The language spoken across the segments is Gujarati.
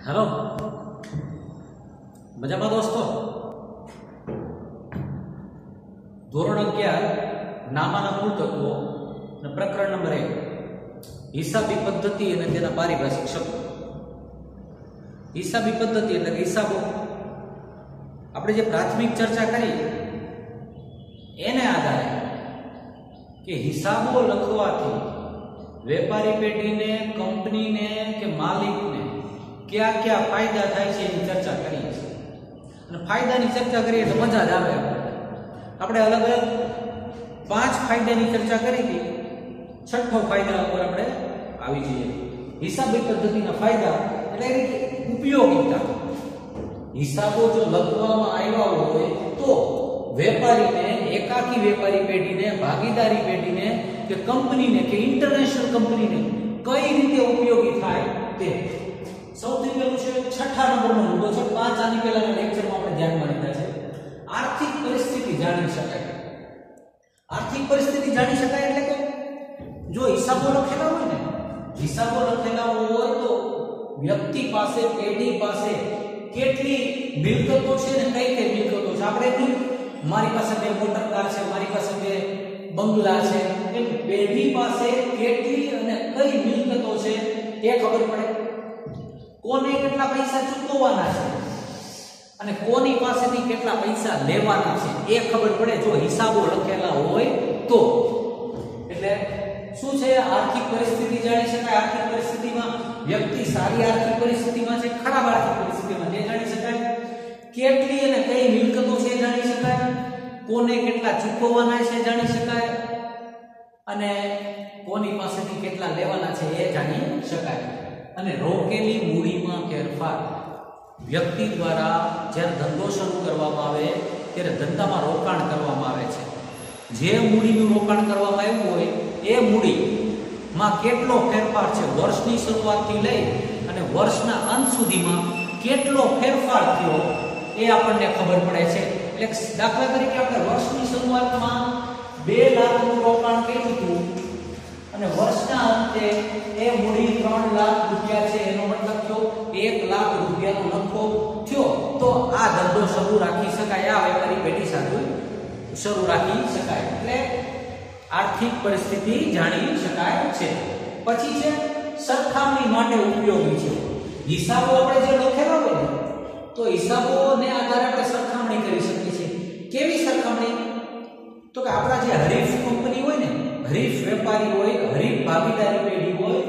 हेलो मजामा दोस्तों, ધોરણ 11 નામાના મૂળ તત્વો અને પ્રકરણ નંબર 1 હિસાબી પદ્ધતિ અને તેના પારિભાષિક શબ્દો। હિસાબી પદ્ધતિ એટલે હિસાબો આપણે જે પ્રાથમિક ચર્ચા કરી એને આધારે કે હિસાબો લખવાથી વેપારી પેઢીને, કંપનીને કે માલિકને क्या क्या फायदा થાય છે એની ચર્ચા કરીએ છીએ। અને ફાયદાની ચર્ચા કરીએ તો મજા જ આવે। આપણે અલગ અલગ 5 ફાયદાની ચર્ચા કરી હતી, છઠ્ઠો ફાયદા ઉપર આપણે આવી જઈએ। હિસાબી પદ્ધતિના ફાયદા એટલે કે ઉપયોગિતા। હિસાબો જો લખવામાં આવ્યા હોય તો વેપારીને, એકાકી વેપારી પેઢીને, ભાગીદારી પેઢીને કે કંપનીને કે ઇન્ટરનેશનલ કંપનીને કઈ રીતે ઉપયોગી થાય તે સૌથી પહેલું છે છઠ્ઠા નંબરનો મુદ્દો છે। 5 આની પહેલાના લેક્ચરમાં આપણે ધ્યાનમાં લીધા છે। આર્થિક પરિસ્થિતિ જાણી શકાય। આર્થિક પરિસ્થિતિ જાણી શકાય એટલે કે જો હિસાબો લખેલા હોય ને, હિસાબો લખેલા હોય તો વ્યક્તિ પાસે, પેઢી પાસે કેટલી મિલકતો છે ને કઈ કઈ મિલકતો છે। આપણે મારી પાસે 2 મોટર કાર છે, મારી પાસે 2 બંગલા છે, એમ પેઢી પાસે કેટલી અને કઈ મિલકતો છે એ ખબર પડે। કોને કેટલા પૈસા ચૂકવવાના છે અને કોની પાસેથી કેટલા પૈસા લેવાના છે એ ખબર પડે જો હિસાબો લખેલા હોય તો। એટલે શું છે, આર્થિક પરિસ્થિતિ જાણી શકાય। આર્થિક પરિસ્થિતિમાં વ્યક્તિ સારી આર્થિક પરિસ્થિતિમાં છે, ખરાબ આર્થિક પરિસ્થિતિમાં તે જાણી શકાય। કેટલી અને કઈ મિલકતો છે જાણી શકાય, કોને કેટલા ચૂકવવાના છે જાણી શકાય અને કોની પાસેથી કેટલા લેવાના છે એ જાણી શકાય। અને રોકેલી મૂડીમાં ફેરફાર વ્યક્તિ દ્વારા જ્યારે ધંધો શરૂ કરવામાં આવે ત્યારે ધંધામાં રોકાણ કરવામાં આવે છે। જે મૂડીનું રોકાણ કરવામાં આવ્યું હોય એ મૂડીમાં કેટલો ફેરફાર છે, વર્ષની શરૂઆતથી લઈ અને વર્ષના અંત સુધીમાં કેટલો ફેરફાર થયો એ આપણને ખબર પડે છે। એટલે દાખલા તરીકે આપણે વર્ષની શરૂઆતમાં 2 લાખનું રોકાણ કર્યું હતું અને વર્ષના અંતે એ મૂડી 3 લાખ રૂપિયા છે, એનો મતલબ થયો 1 લાખ રૂપિયાનો નફો થયો। તો આ ધંધો શરૂ રાખી શકાય, આ વેપારી પેઢી સાથે શરૂ રાખી શકાય। એટલે આર્થિક પરિસ્થિતિ જાણી શકાય છે। પછી છે સરખામણી માટે ઉપયોગી છે। હિસાબો આપણે જે લખેલા હોય ને તો હિસાબોને આધારે આપણે સરખામણી કરી શકીએ છીએ। કેવી સરખામણી? તો કે આપણા જે હરીફ કંપની હોય ને, હરીફ વેપારી હોય, હરીફ ભાગીદારી પેઢી હોય,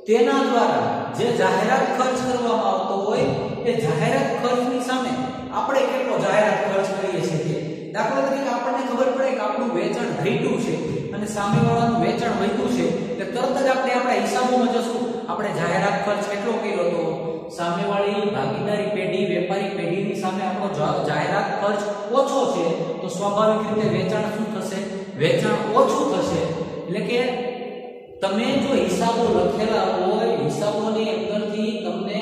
તેના દ્વારા જે જાહેરાત ખર્ચ કરવામાં આવતો હોય એ જાહેરાત ખર્ચની સામે આપણે કેટલો જાહેરાત ખર્ચ કરીએ છીએ। દાખલા તરીકે આપણને ખબર પડે કે આપણું વેચાણ ઘટ્યું છે અને સામેવાળાનું વેચાણ વધ્યું છે, એટલે તરત જ આપણે આપણા હિસાબોમાં જશું, આપણે જાહેરાત ખર્ચ કેટલો કર્યો હતો, સામેવાળી ભાગીદારી પેઢી, વેપારી પેઢીની સામે આપણો જાહેરાત ખર્ચ ઓછો છે, તો સ્વાભાવિક રીતે વેચાણ શું થશે? વેચાણ ઓછું થશે। એટલે કે તમે જો હિસાબો લખેલા હોય, હિસાબોની અંદરથી તમને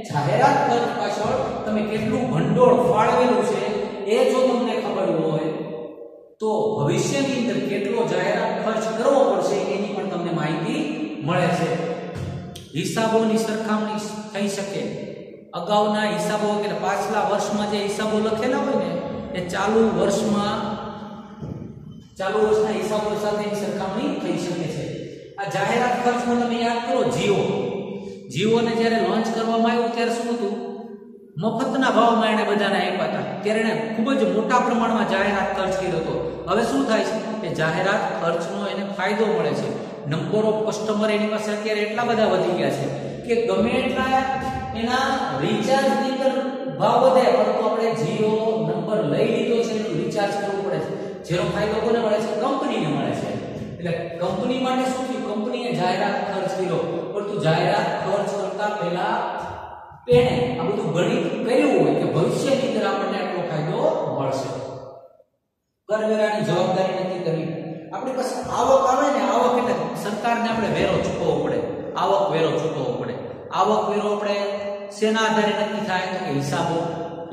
જાહેરાત ખર્ચ પાછળ તમે કેટલું ભંડોળ ફાળવેલું છે એ જો તમને ખબર હોય તો ભવિષ્યની અંદર કેટલો જાહેરાત ખર્ચ કરવો પડશે એની પણ તમને માહિતી મળે છે। હિસાબોની સરખામણી થઈ શકે। અગાઉના હિસાબો કે પાછલા વર્ષમાં જે હિસાબો લખેલા હોય ને એ ચાલુ વર્ષના હિસાબો સાથેની સરખામણી થઈ શકે છે। આ જાહેરાત ખર્ચમાં તમે યાદ કરો, જીઓને જ્યારે લોન્ચ કરવામાં આવ્યું ત્યારે શું હતું? મફતના ભાવમાં એને બધાને આપ્યા હતા, ત્યારે એને ખૂબ જ મોટા પ્રમાણમાં જાહેરાત ખર્ચ કર્યો હતો। હવે શું થાય છે કે જાહેરાત ખર્ચનો એને ફાયદો મળે છે। નંબર ઓફ કસ્ટમર એની પાસે અત્યારે એટલા બધા વધી ગયા છે કે ગમે એટલા એના રિચાર્જની અંદર ભાવ વધે, પરંતુ આપણે જીઓ નંબર લઈ લીધો છે એનું રિચાર્જ કરવું પડે છે, જેનો ફાયદો કોને મળે છે? કંપનીને મળે છે। એટલે કંપની માટે શું થયું? કંપનીએ જાહેરાત ખર્ચ કર્યો, પરંતુ જાહેરાત ખર્ચ કરતા પહેલા એને આ બધું ગણિત કર્યું હોય કે ભવિષ્યની અંદર આપણને આટલો ફાયદો મળશે। કરવેરાની જવાબદારી નક્કી કરવી। આપણી પાસે આવક આવે ને, આવક એટલે સરકારને આપણે વેરો ચૂકવવો પડે, આવક વેરો ચૂકવવો પડે। આવક વેરો આપણે શેના આધારે નક્કી થાય? તો કે હિસાબો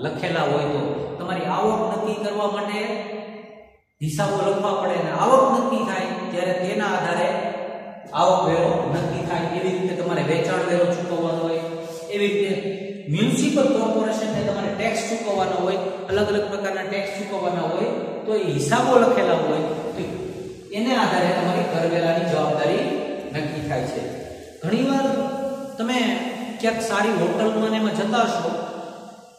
લખેલા હોય તો તમારી આવક નક્કી કરવા માટે હિસાબો લખવા પડે અને આવક નક્કી થાય ત્યારે તેના આધારે આવક વેરો નક્કી થાય। એવી રીતે તમારે વેચાણ વેરો ચૂકવવાનો હોય, એવી રીતે કોઈ કોર્પોરેશનને તમારે ટેક્સ ચૂકવવાનો હોય, અલગ અલગ પ્રકારના ટેક્સ ચૂકવવાના હોય, તો એ હિસાબો લખેલા હોય તો એને આધારે તમારી કરવેરાની જવાબદારી નક્કી થાય છે. ઘણીવાર તમે ક્યાંક સારી હોટલમાં ને એમાં જતા હશો,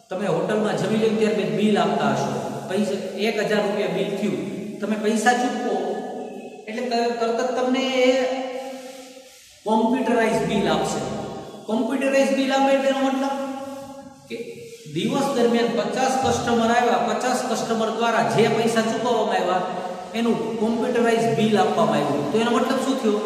તમે હોટલમાં જમી લો ત્યારે બિલ આપતા હશો, પૈસા 1000 રૂપિયા બિલ થયું, તમે પૈસા ચૂકવો એટલે તરત તમને કોમ્પ્યુટરાઇઝ બિલ આપશે. કોમ્પ્યુટરાઇઝ બિલ આપે એટલે એનો મતલબ કે દિવસ દરમિયાન 50 કસ્ટમર આવ્યા, 50 કસ્ટમર દ્વારા જે પૈસા ચૂકવવામાં આવ્યા એનું કોમ્પ્યુટરાઇઝ બિલ આપવામાં આવ્યું. તો એનો મતલબ શું થયો?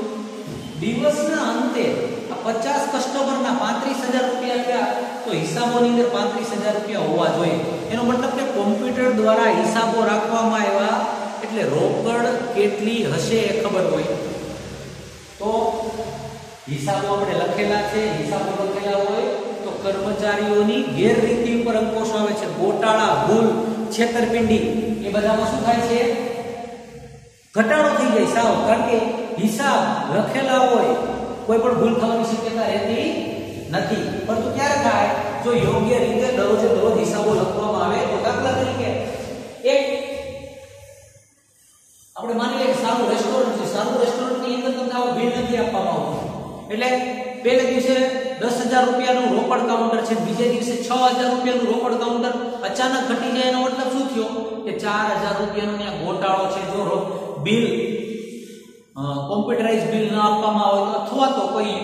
દિવસના અંતે આ 50 કસ્ટમરના 35000 રૂપિયા થયા, તો હિસાબોની અંદર 35000 રૂપિયા હોવા જોઈએ. એનો મતલબ કે કોમ્પ્યુટર દ્વારા હિસાબો રાખવામાં આવ્યા એટલે રોકડ કેટલી હશે એ ખબર હોય. તો હિસાબો આપણે લખેલા છે, હિસાબો લખેલા હોય તો કર્મચારીઓની ગેરરીતિ ઉપર અંકુશ આવે છે. ગોટાળા, ભૂલ, છેતરપિંડી એ બધામાં શું થાય છે? ઘટાડો થઈ જાય સાવ. કારણ કે હિસાબ લખેલા હોય કોઈ પણ ભૂલ થવાની શક્યતા રહેતી નથી. પરંતુ ક્યારે થાય? જો યોગ્ય રીતે દરરોજે દરરોજ હિસાબો લખવામાં આવે તો. દાખલા તરીકે એક આપણે માની લઈએ કે સારું રેસ્ટોરન્ટ છે, સારું રેસ્ટોરન્ટની અંદર તમને આવું બિલ નથી આપવામાં આવતું, એટલે પહેલે દિવસે 10000 રૂપિયાનું રોકડ કાઉન્ટર છે, બીજે દિવસે 6000 રૂપિયાનું રોકડ કાઉન્ટર અચાનક ઘટી જાય. એનો મતલબ શું થયો? કે 4000 રૂપિયાનો ત્યાં ગોટાળો છે. જો બિલ કોમ્પ્યુટરાઇઝ બિલ ન આપવામાં આવે તો, અથવા તો કોઈ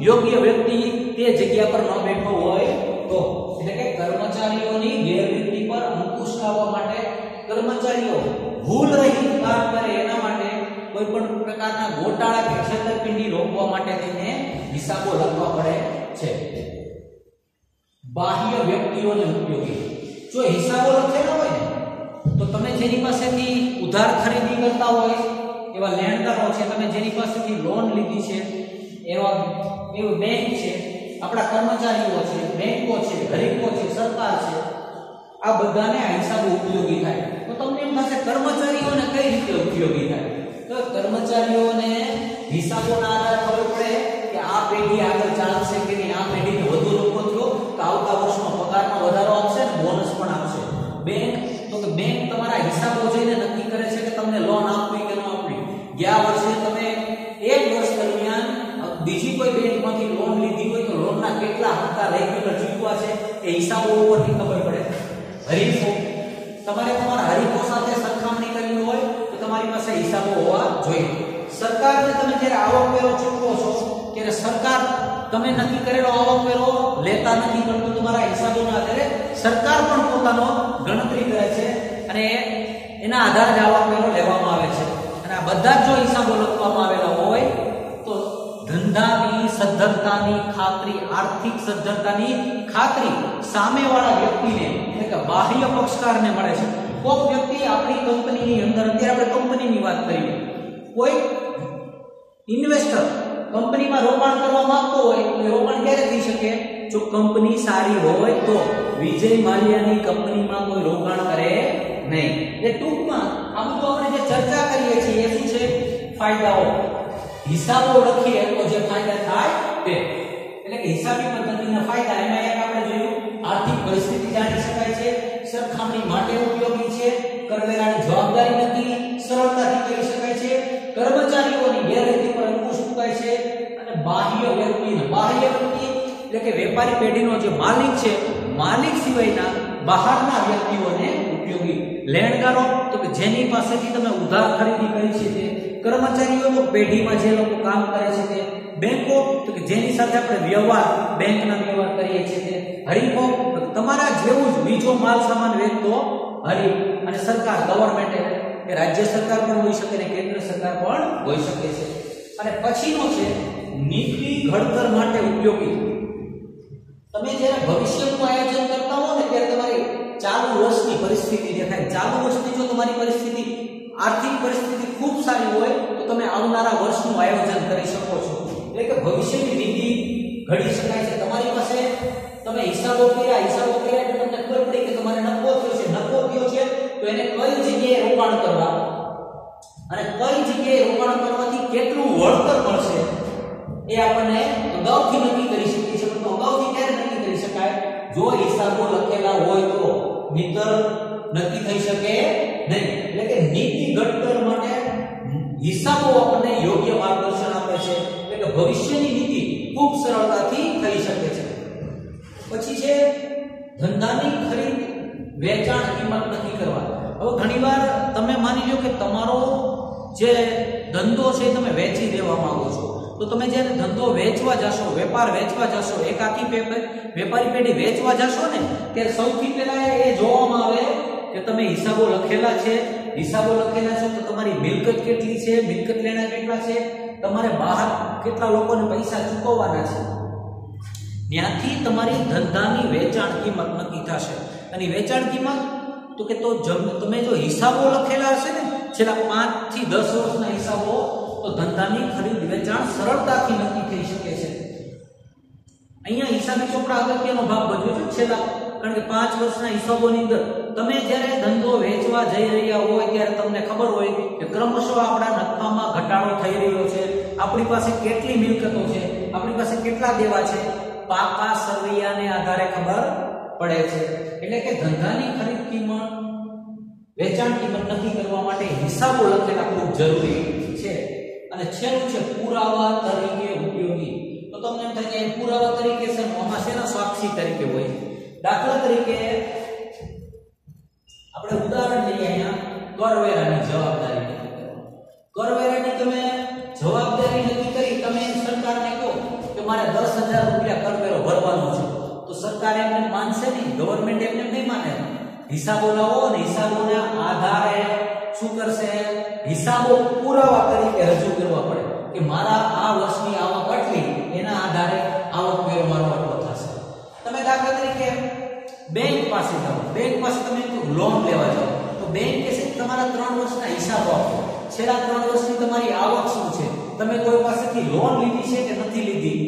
યોગ્ય વ્યક્તિ તે જગ્યા પર ન બેઠો હોય તો. એટલે કે કર્મચારીઓની ગેરરીતિ પર અંકુશ લાવવા માટે, કર્મચારીઓ ભૂલ રહિત કામ કરે એના માટે, કોઈ પણ પ્રકારના ગોટાળા કે છેતરપિંડી રોકવા માટે તેને હિસાબો લખવા પડે છે. બાહ્ય વ્યક્તિઓને ઉપયોગી. જો હિસાબો લખેલા હોય ને તો તમે જેની પાસેથી ઉધાર ખરીદી કરતા હોય એવા લેણદારો છે, તમે જેની પાસેથી લોન લીધી છે એવા બેંક છે, આપણા કર્મચારીઓ છે, બેંકો છે, ગરીબો છે, સરકાર છે, આ બધાને આ હિસાબો ઉપયોગી થાય. તો તમને એમ થશે કર્મચારીઓને કઈ રીતે ઉપયોગી થાય? તો કર્મચારીઓને હિસાબોના આધારે ખબર પડે કે આ પેઢી આગળ ચાલશે કે નહીં, આ પેઢીને વધુ લોકો થયો તો આવતા વર્ષમાં પગારમાં વધારો આપશે ને બોનસ પણ આપશે. બેંક તો કે બેંક તમારા હિસાબો જોઈને નક્કી કરે છે કે તમને લોન આપવી કે ન આપવી. ગયા વર્ષે તમે એક વર્ષ દરમિયાન બીજી કોઈ બેંકમાંથી લોન લીધી હોય તો લોનના કેટલા હપ્તા રેગ્યુલર ચૂકવા છે એ હિસાબો ઉપરથી ખબર પડે. હરીફો, તમારે તમારા હરીફો સાથે સરખામણી કરવી હોય તો તમારી પાસે હિસાબો હોવા જોઈએ. સરકારને તમે જ્યારે આવકવેરો ચૂકવો છો ત્યારે સરકાર તમે નક્કી કરેલો આવકવેરો લેતા નથી, પરંતુ તમારા હિસાબોના આધારે સરકાર પણ પોતાનો ગણતરી કરે છે અને એના આધારે આવકવેરો લેવામાં આવે છે. અને આ બધા જો હિસાબો લખવામાં આવેલા હોય તો ધંધાની સદ્ધરતાની ખાતરી, આર્થિક સદ્ધરતાની ખાતરી સામેવાળા વ્યક્તિને એટલે કે બાહ્ય પક્ષકારને મળે છે. કોઈ વ્યક્તિ આપણી કંપનીની અંદર, અત્યારે આપણે કંપનીની વાત કરીએ, કોઈ ઇન્વેસ્ટર કંપનીમાં રોકાણ કરવા માંગતો હોય તો રોકાણ ક્યારે થઈ શકે? જો કંપની સારી હોય તો. વિજય માલ્યાની કંપનીમાં કોઈ રોકાણ કરે નહીં. એ ટૂંકમાં આ બધું આપણે જે ચર્ચા કરીએ છીએ એ શું છે? ફાયદાઓ. હિસાબો લખીએ તો જે ફાયદા થાય તે, એટલે કે હિસાબી પદ્ધતિના ફાયદા. એમાં એક આપણે જોયું આર્થિક પરિસ્થિતિ જાણી શકાય છે, સરખામણી માટે ઉપયોગી છે, કરવેરાની જવાબદારી નક્કી સરળતાથી કરી શકાય છે, કર્મચારીઓની ગેરરીતિ પર અંકુશ મુકાય છે, અને બાહ્ય વ્યક્તિ એટલે કે વેપારી પેઢીનો જે માલિક છે, માલિક સિવાયના બહારના વ્યક્તિઓને ઉપયોગી. લેણદારો તો કે જેની પાસેથી તમે ઉધાર ખરીદી કરી છે તે, કર્મચારીઓ તો પેઢીમાં જે લોકો કામ કરે છે તે, બેંકો તો કે જેની સાથે આપણે વ્યવહાર બેંકના વ્યવહાર કરીએ છીએ તે, હરીફો તમારા જેવું જ બીજો માલ સામાન વેચતો હરીફ, અને સરકાર ગવર્નમેન્ટ એ રાજ્ય સરકાર પણ હોઈ શકે ને કેન્દ્ર સરકાર પણ હોઈ શકે છે. અને પછીનો છે નીતિ ઘડતર માટે ઉપયોગી. તમે જ્યારે ભવિષ્યનું આયોજન કરતા હો ને ત્યારે તમારી ચાલુ વર્ષની પરિસ્થિતિ દેખાય. ચાલુ વર્ષની જો તમારી પરિસ્થિતિ, આર્થિક પરિસ્થિતિ ખૂબ સારી હોય તો તમે આવનારા વર્ષનું આયોજન કરી શકો છો. એટલે કે ભવિષ્યની નીતિ ઘડી શકાય છે. તમારી પાસે તમે હિસાબો કર્યા એટલે તમને ખબર પડી કે તમારે નફો થયો છે તો એને કઈ જગ્યાએ રોકાણ કરવા અને કઈ જગ્યાએ રોકાણ કરવાથી કેટલું વળતર મળશે એ આપણને અગાઉથી નક્કી કરી શકીએ છીએ. તો અગાઉથી ક્યારે નક્કી કરી શકાય? જો હિસાબ નહીતર નક્કી થઈ શકે નહીં. એટલે કે નીતિ ઘડતર માટે હિસાબો આપણને યોગ્ય માર્ગદર્શન આપે છે. એટલે કે ભવિષ્યની નીતિ ખૂબ સરળતાથી થઈ શકે છે. પછી છે ધંધાની ખરીદ વેચાણ કિંમત નક્કી કરવા. હવે ઘણીવાર તમે માની લો કે તમારો જે ધંધો છે તમે વેચી દેવા માંગો છો, તો તમે જ્યારે ધંધો વેચવા જશો, વેપાર વેચવા જશો, એક આખી વેપારી પેઢી વેચવા જશો ને, ત્યારે સૌથી પહેલા એ જોવામાં આવે કે તમે હિસાબો લખેલા છે. હિસાબો લખેલા છે તો તમારી મિલકત કેટલી છે, મિલકત લેણા કેટલા છે, તમારે બહાર કેટલા લોકોને પૈસા ચૂકવવાના છે. ત્યાંથી તમારી ધંધાની વેચાણ કિંમત નક્કી થશે. અને વેચાણ કિંમત તો કે તમે જો હિસાબો લખેલા હશે ને છેલ્લા 5 થી 10 વર્ષના હિસાબો, તો ધંધાની ખરીદ વેચાણ સરળતાથી નક્કી થઈ શકે છે. અહીંયા હિસાબી ચોપડા અગત્યનો ભાગ ભજવે છે છેલ્લા, કારણ કે 5 વર્ષના હિસાબોની અંદર તમે જ્યારે ધંધો વેચવા જઈ રહ્યા હોય ત્યારે તમને ખબર હોય કે ક્રમશઃ આપણા નફામાં ઘટાડો થઈ રહ્યો છે, આપણી પાસે કેટલી મિલકતો છે, આપણી પાસે કેટલા દેવા છે, પાકા સરવૈયાને આધારે ખબર પડે છે. એટલે કે ધંધાની ખરીદ કિંમત વેચાણ કિંમત નક્કી કરવા માટે હિસાબો લખેલા ખૂબ જરૂરી છે. અને છેલ્લું છે પુરાવા તરીકે ઉપયોગી. તો તમને એમ થાય કે પુરાવા તરીકે છે, આમાં શેના સાક્ષી તરીકે હોય. દાખલા તરીકે આપણે ઉદાહરણ લઈએ, અહીંયા કરવેરાની જવાબદારી નક્કી કરો. કરવેરાની તમે જવાબદારી નક્કી કરી, તમે સરકારને કહો કે મારે 10,000 રૂપિયા કરવેરો ભરવાનો છે, તો સરકાર એમને માનશે નહીં, ગવર્નમેન્ટ એમને નહીં માને. હિસાબો લાવો અને હિસાબોના આધારે શું કરશે, હિસાબો પુરાવા તરીકે રજૂ કરવા પડે કે મારા આ વર્ષની આવક આટલી, એના આધારે આવક વેરો મારો આટલો થશે. તમે દાખલા તરીકે બેંક પાસે જાઓ, બેંક પાસે તમે લોન લેવા જાઓ, તો બેંક કહેશે તમારા 3 વર્ષના હિસાબો આપો, છેલ્લા 3 વર્ષની તમારી આવક શું છે, તમે કોઈ પાસેથી લોન લીધી છે કે નથી લીધી,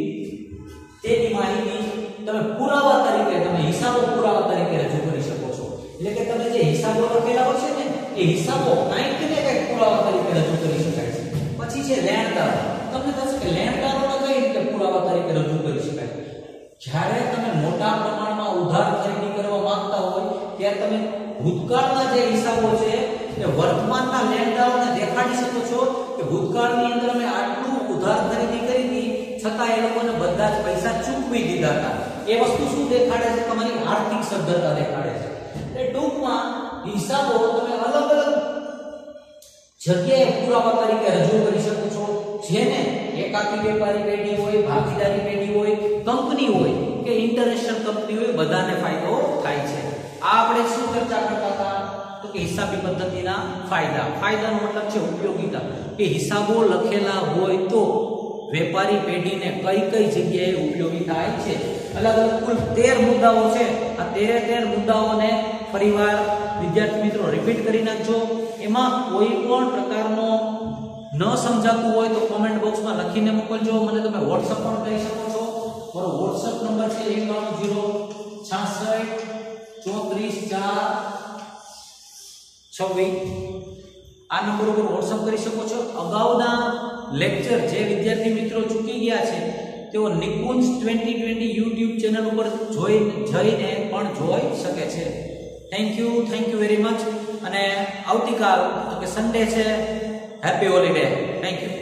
તેની માહિતી તમે પુરાવા તરીકે, તમે હિસાબો પુરાવા તરીકે રજૂ કરી શકો છો. એટલે કે તમે જે હિસાબો લખેલા હોય છે ને, એ હિસાબો કંઈક ને કંઈક પુરાવા તરીકે રજૂ કરી શકાય છે. પછી છે લેણદારો. તમને થશે કે લેણદારોને કઈ રીતે પુરાવા તરીકે રજૂ કરી શકાય. જ્યારે તમે મોટા પ્રમાણમાં ઉધાર ખરીદી કરવા માંગતા હોય ત્યારે તમે ભૂતકાળના જે હિસાબો છે એ વર્તમાનના લેણદારોને દેખાડી શકો છો કે ભૂતકાળની અંદર અમે આટલું ઉધાર ખરીદી કરી હતી, છતાં એ લોકોને બધા જ પૈસા ચૂકવી દીધા હતા. એ વસ્તુ શું દેખાડે છે, તમારી આર્થિક સદ્ધરતા દેખાડે છે. એટલે ટૂંકમાં હિસાબો તમે અલગ અલગ જગ્યાએ પુરાવા તરીકે રજૂ કરી શકો છો, જેને એકાકી વેપારી પેઢી હોય, ભાગીદારી પેઢી હોય, કંપની હોય કે ઇન્ટરનેશનલ કંપની હોય, બધાને ફાયદો થાય છે. આ આપણે શું ચર્ચા કરતા હતા, તો કે હિસાબી પદ્ધતિના ફાયદા. ફાયદાનો મતલબ છે ઉપયોગિતા, કે હિસાબો લખેલા હોય તો વેપારી પેઢીને કઈ કઈ જગ્યાએ ઉપયોગી થાય છે. અલગ અલગ કુલ 13 મુદ્દાઓ છે. આ 13 મુદ્દાઓને ફરીવાર વિદ્યાર્થી મિત્રો રિપીટ કરી નાખજો. એમાં કોઈ પણ પ્રકારનો ન સમજાતું હોય તો કોમેન્ટ બોક્સમાં લખીને મોકલજો. મને તમે WhatsApp પણ કરી શકો છો. મારો WhatsApp નંબર છે 9106634426. આ નંબર ઉપર WhatsApp કરી શકો છો. અગાઉના લેક્ચર જે વિદ્યાર્થી મિત્રો ચૂકી ગયા છે તેઓ નિકુંજ 2020 YouTube ચેનલ ઉપર જઈને પણ જોઈ શકે છે. Thank you very much. અને આવતીકાલ તો કે સન્ડે છે, હેપી હોલિડે. Thank you.